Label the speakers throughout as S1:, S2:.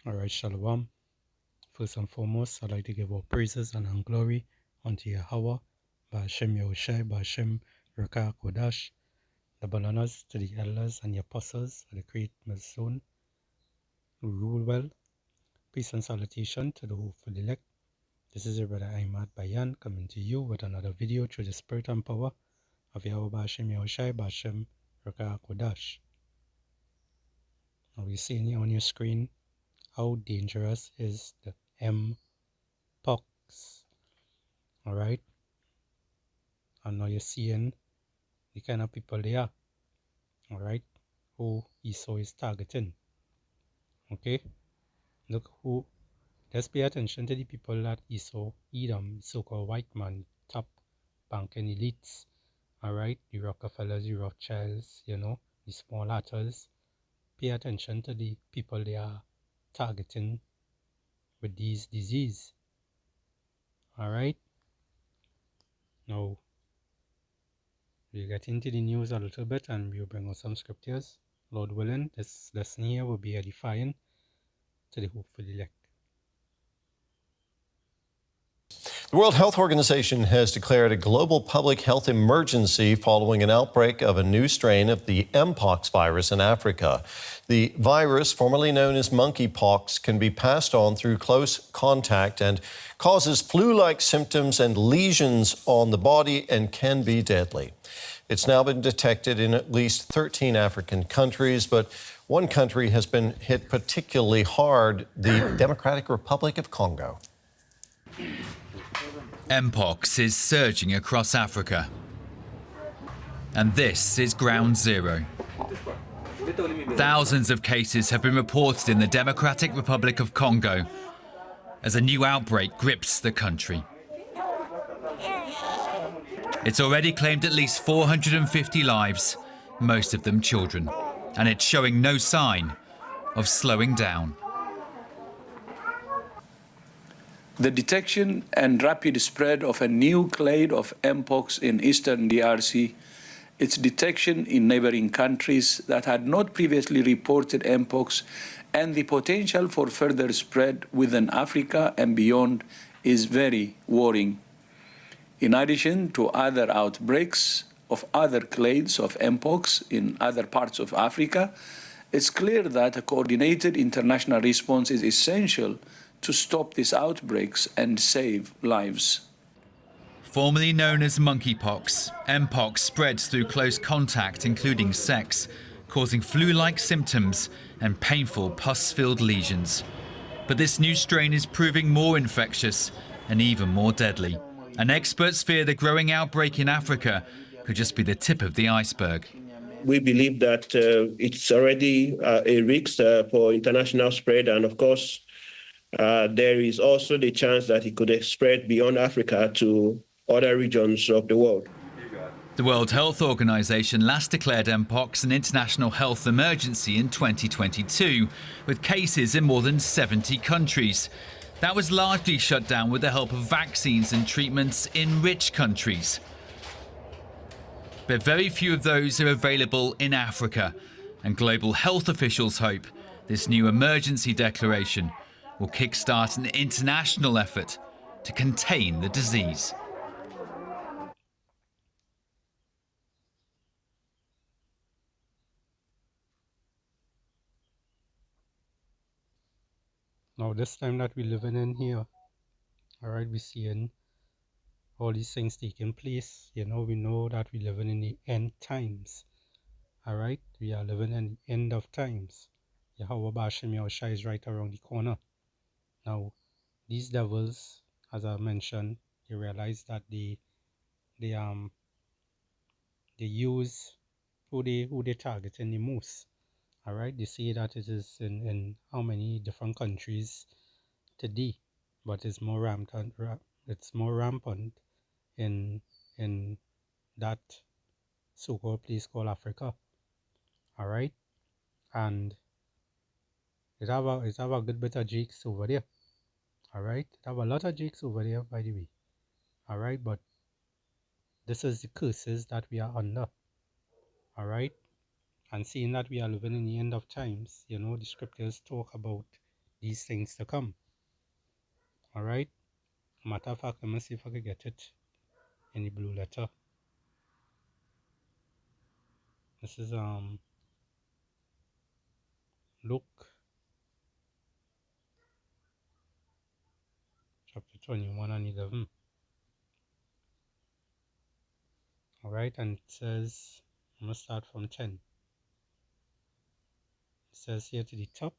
S1: Alright, Shalom. First and foremost, I'd like to give all praises and glory unto Yahweh, Ba'ashem Yahushai, Ba'ashem Rakah Kodash, double honors to the elders and the apostles of the great Milestone who rule well. Peace and salutation to the hopeful elect. This is your brother Ahmad Bayan coming to you with another video through the spirit and power of Yahweh Ba'ashem Yahushai, Ba'ashem Rakah Kodash. Now we're seeing here on your screen how dangerous is the POX. Alright, and now you're seeing the kind of people they are, alright, who Esau is targeting. Okay, look who, just pay attention to the people that Esau, Edom, so-called white man, top banking elites, alright, the Rockefellers, the Rothschilds, the small hatters. Pay attention to the people they are targeting with these disease. Alright, now we'll get into the news a little bit and we'll bring out some scriptures. Lord willing, this lesson here will be edifying to the hopeful elect.
S2: The World Health Organization has declared a global public health emergency following an outbreak of a new strain of the mpox virus in Africa. The virus, formerly known as monkeypox, can be passed on through close contact and causes flu-like symptoms and lesions on the body and can be deadly. It's now been detected in at least 13 African countries, but one country has been hit particularly hard, the Democratic Republic of Congo.
S3: Mpox is surging across Africa. And this is ground zero. Thousands of cases have been reported in the Democratic Republic of Congo as a new outbreak grips the country. It's already claimed at least 450 lives, most of them children, and it's showing no sign of slowing down.
S4: The detection and rapid spread of a new clade of mpox in eastern DRC, its detection in neighboring countries that had not previously reported mpox, and the potential for further spread within Africa and beyond is very worrying. In addition to other outbreaks of other clades of mpox in other parts of Africa, it's clear that a coordinated international response is essential to stop these outbreaks and save lives.
S3: Formerly known as monkeypox, mpox spreads through close contact, including sex, causing flu-like symptoms and painful pus-filled lesions. But this new strain is proving more infectious and even more deadly. And experts fear the growing outbreak in Africa could just be the tip of the iceberg.
S5: We believe that it's already a risk for international spread, and of course, there is also the chance that it could spread beyond Africa to other regions of the world.
S3: The World Health Organization last declared mpox an international health emergency in 2022, with cases in more than 70 countries. That was largely shut down with the help of vaccines and treatments in rich countries. But very few of those are available in Africa, and global health officials hope this new emergency declaration will kickstart an international effort to contain the disease.
S1: Now this time that we're living in here, alright, we're seeing all these things taking place. We know that we're living in the end times. Alright, we are living in the end of times. Yahweh Ba'ashem Yahushai is right around the corner. Now, these devils, as I mentioned, they realize that they use who they targeting the most. Alright, they say that it is in how many different countries today, but it's more rampant. It's more rampant in that so-called place called Africa. Alright, and it have a good bit of jakes over there. Alright, it have a lot of jakes over there, by the way. Alright, but this is the curses that we are under. Alright, and seeing that we are living in the end of times, the scriptures talk about these things to come. All right. Matter of fact, let me see if I can get it in the blue letter. This is Luke chapter 21 and 11. All right, and it says, I'm gonna start from 10. It says here to the top,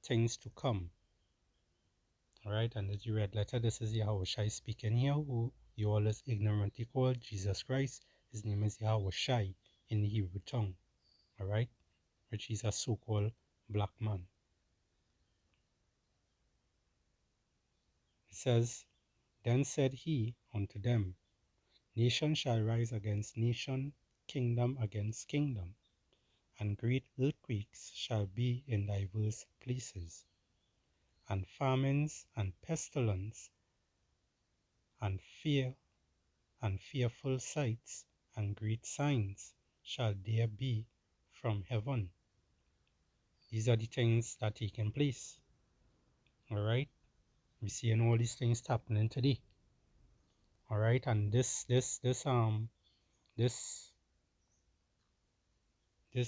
S1: things to come. All right, and as you red letter, this is Yahweh Shai speaking here, who you always ignorantly call Jesus Christ. His name is Yahweh Shai in the Hebrew tongue. All right, which is a so-called black man. It says, then said he unto them, nation shall rise against nation, kingdom against kingdom, and great earthquakes shall be in divers places, and famines and pestilence, and fearful sights and great signs shall there be from heaven. These are the things that taking place. All right, we seeing all these things happening today. All right, and this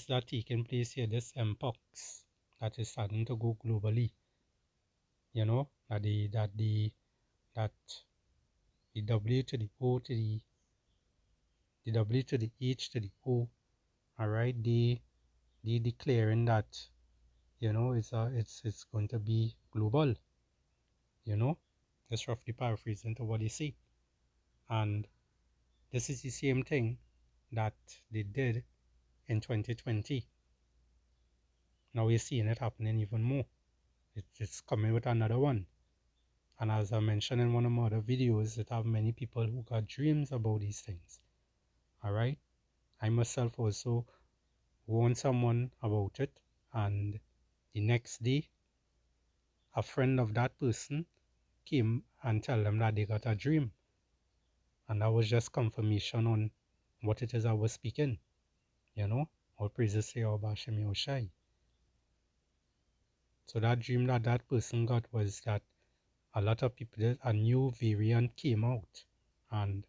S1: that taking place here, this mpox that is starting to go globally. You know that the W to the O to the W to the H to the O. All right, they declaring that, you know, it's going to be global. You know, that's roughly paraphrasing to what they say, and this is the same thing that they did in 2020. Now we're seeing it happening even more. It's coming with another one. And as I mentioned in one of my other videos, it have many people who got dreams about these things. All right. I myself also warned someone about it, and the next day, a friend of that person came and tell them that they got a dream, and that was just confirmation on what it is I was speaking. You know, all praises to Yahweh Hashem Yahushai. So that dream that that person got was that a lot of people, a new variant came out, and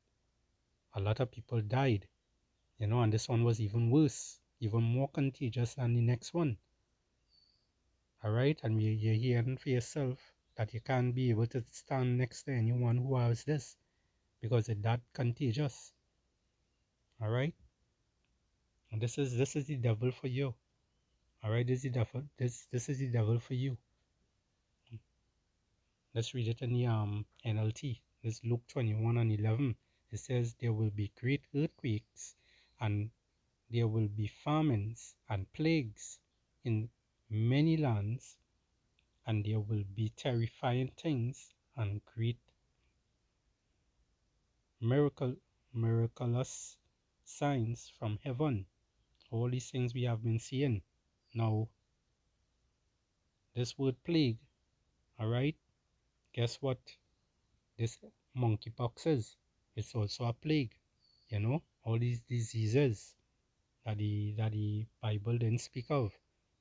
S1: a lot of people died. You know, and this one was even worse, even more contagious than the next one. All right, and you're hearing for yourself that you can't be able to stand next to anyone who has this because it's that contagious. All right, and this is the devil for you. All right, this is the devil. This is the devil for you. Let's read it in the NLT. This is Luke 21 and 11. It says there will be great earthquakes, and there will be famines and plagues in many lands, and there will be terrifying things and great miraculous signs from heaven. All these things we have been seeing. Now, this word plague, all right, guess what this monkeypox is? It's also a plague. You know, all these diseases that the Bible didn't speak of,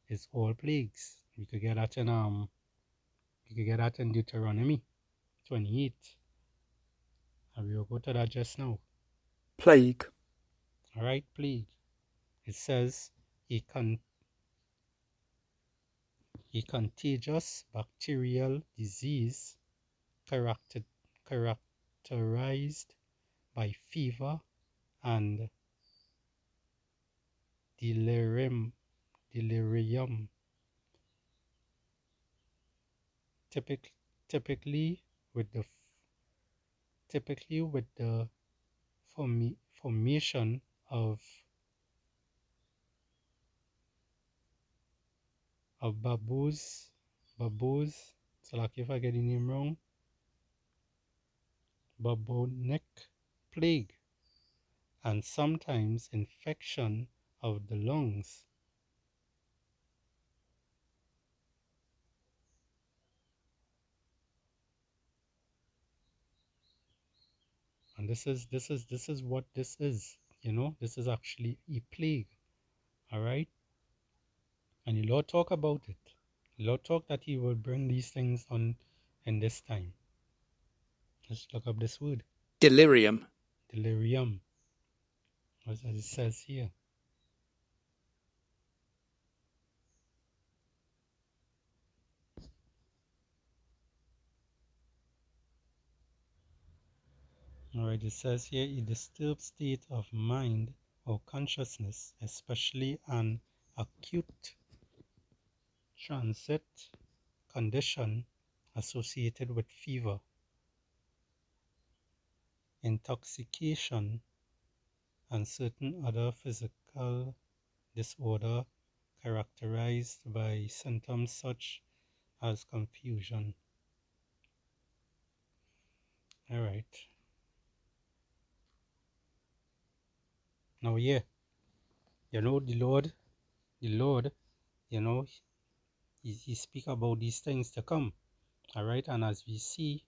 S1: it's all plagues. We could get that in Deuteronomy 28. And we will go to that just now.
S6: Plague.
S1: All right, plague. It says a contagious bacterial disease characterized by fever and delirium, typically with the formation of baboes. So like if I get the name wrong, bubonic plague, and sometimes infection of the lungs. And this is what this is. You know, this is actually a plague. All right, and the Lord talk about it. The Lord talked that He will bring these things on in this time. Let's look up this word.
S6: Delirium.
S1: Delirium. As it says here. Alright, it says here a disturbed state of mind or consciousness, especially an acute transit condition associated with fever, intoxication, and certain other physical disorder characterized by symptoms such as confusion. Alright. Now yeah, the Lord, he speak about these things to come. Alright, and as we see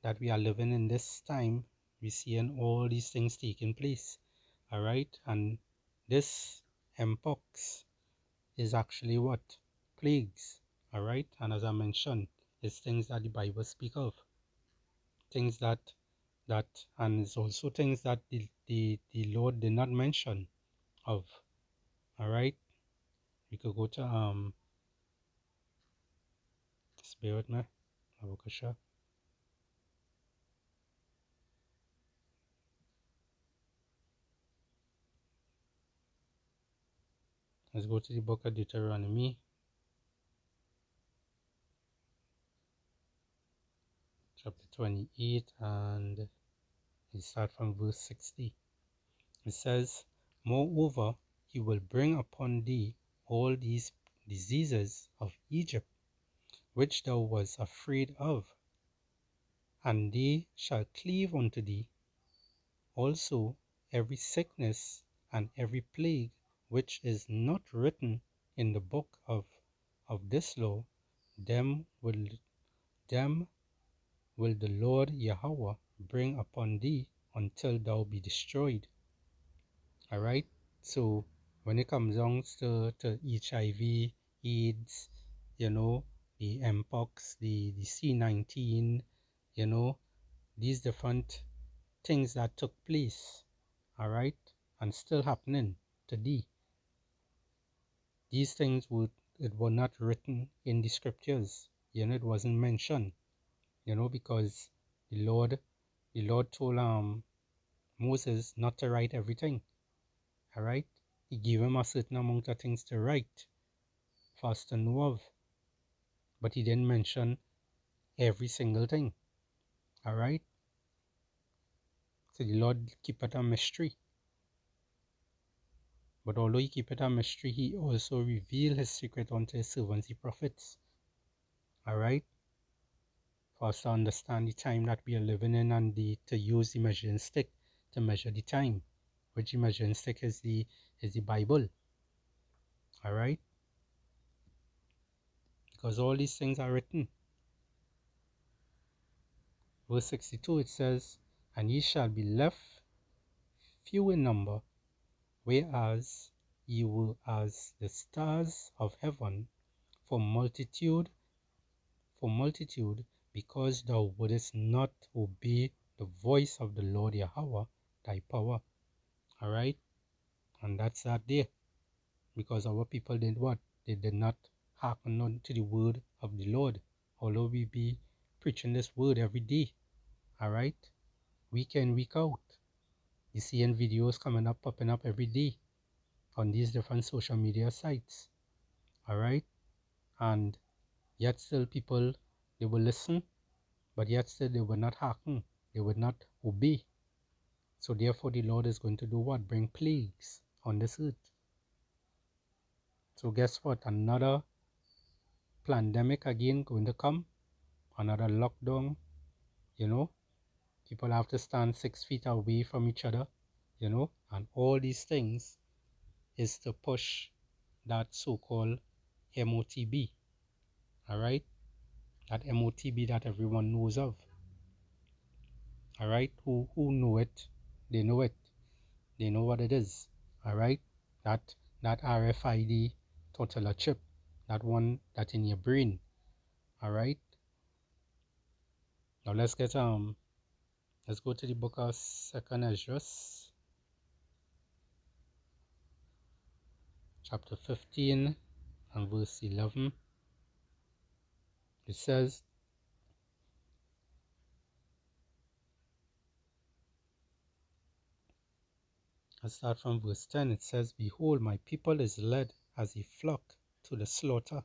S1: that we are living in this time, we seeing all these things taking place. Alright, and this mpox is actually what? Plagues. Alright, and as I mentioned, it's things that the Bible speak of. Things that and it's also things that the Lord did not mention of. Alright. We could go to bear with me. Let's go to the book of Deuteronomy, chapter 28, and we start from verse 60. It says, Moreover, he will bring upon thee all these diseases of Egypt, which thou wast afraid of, and they shall cleave unto thee. Also every sickness and every plague which is not written in the book of this law, them will the Lord Yahweh bring upon thee until thou be destroyed. Alright? So when it comes down to HIV, AIDS, the mpox, the C19, these different things that took place, alright, and still happening today. These things were not written in the scriptures. It wasn't mentioned, because the Lord told Moses not to write everything. Alright? He gave him a certain amount of things to write for us to know of. But he didn't mention every single thing. Alright? So the Lord keep it a mystery. But although he keep it a mystery, he also revealed his secret unto his servants, the prophets. Alright? For us to understand the time that we are living in and to use the measuring stick to measure the time. Which the measuring stick is the Bible. Alright? Because all these things are written. Verse 62 it says, And ye shall be left few in number, whereas ye were as the stars of heaven, for multitude, because thou wouldest not obey the voice of the Lord Yahweh, thy power. Alright? And that's that there. Because our people did what? They did not hearken unto the word of the Lord. Although we be preaching this word every day. Alright? Week in, week out. You seeing videos popping up every day on these different social media sites. Alright? And yet still people, they will listen, but yet still they will not hearken. They will not obey. So therefore the Lord is going to do what? Bring plagues on this earth. So guess what? Another pandemic again going to come. Another lockdown. People have to stand 6 feet away from each other. And all these things is to push that so-called MOTB. Alright? That MOTB that everyone knows of. Alright? Who know it? They know it. They know what it is. Alright? That RFID total chip. that one that in your brain. All right. Now let's go to the book of 2nd Ezra, chapter 15 and verse 11. It says, I start from verse 10. It says, behold, my people is led as a flock to the slaughter.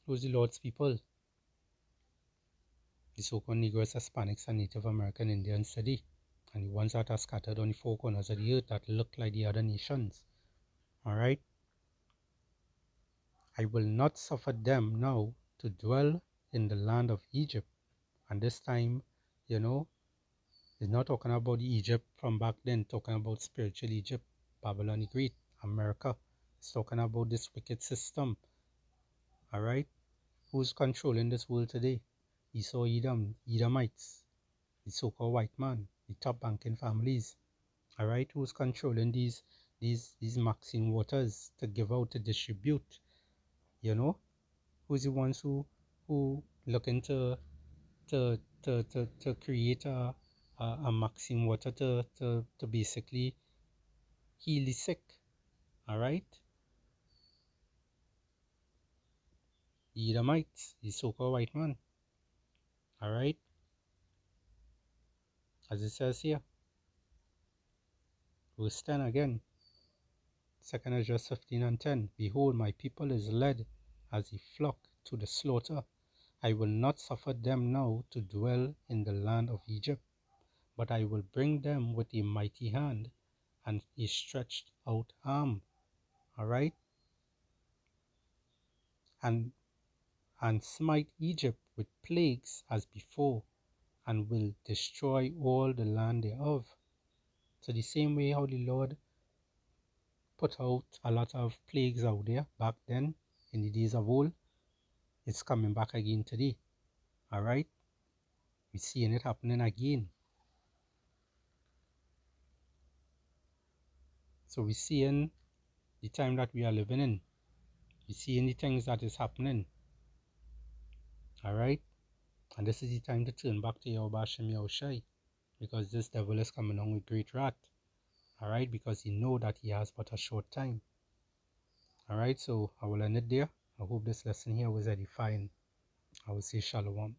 S1: Who's the Lord's people? The so-called Negroes, Hispanics, and Native American Indians today, and the ones that are scattered on the four corners of the earth that look like the other nations. All right. I will not suffer them now to dwell in the land of Egypt. And this time, it's not talking about the Egypt from back then, talking about spiritual Egypt, Babylon the Great, America. It's talking about this wicked system. All right. Who's controlling this world today? Esau, Edom, Edomites, the so-called white man, the top banking families. All right. Who's controlling these Maxine waters to give out, to distribute? Who's the ones who looking to create a Maxine water to basically heal the sick. All right. The Edomites, the so-called white man. All right. As it says here, verse 10 again. 2nd Ezra 15 and 10. Behold, my people is led as a flock to the slaughter. I will not suffer them now to dwell in the land of Egypt, but I will bring them with a mighty hand and a stretched out arm. All right. And smite Egypt with plagues as before, and will destroy all the land thereof. So the same way how the Lord put out a lot of plagues out there back then in the days of old, it's coming back again today. All right. We're seeing it happening again. So we're seeing the time that we are living in. We're seeing the things that is happening. All right. And this is the time to turn back to Yahweh Hashem Yahushai, because this devil is coming on with great wrath. All right. Because he know that he has but a short time. All right. So I will end it there. I hope this lesson here was edifying. I will say shalom.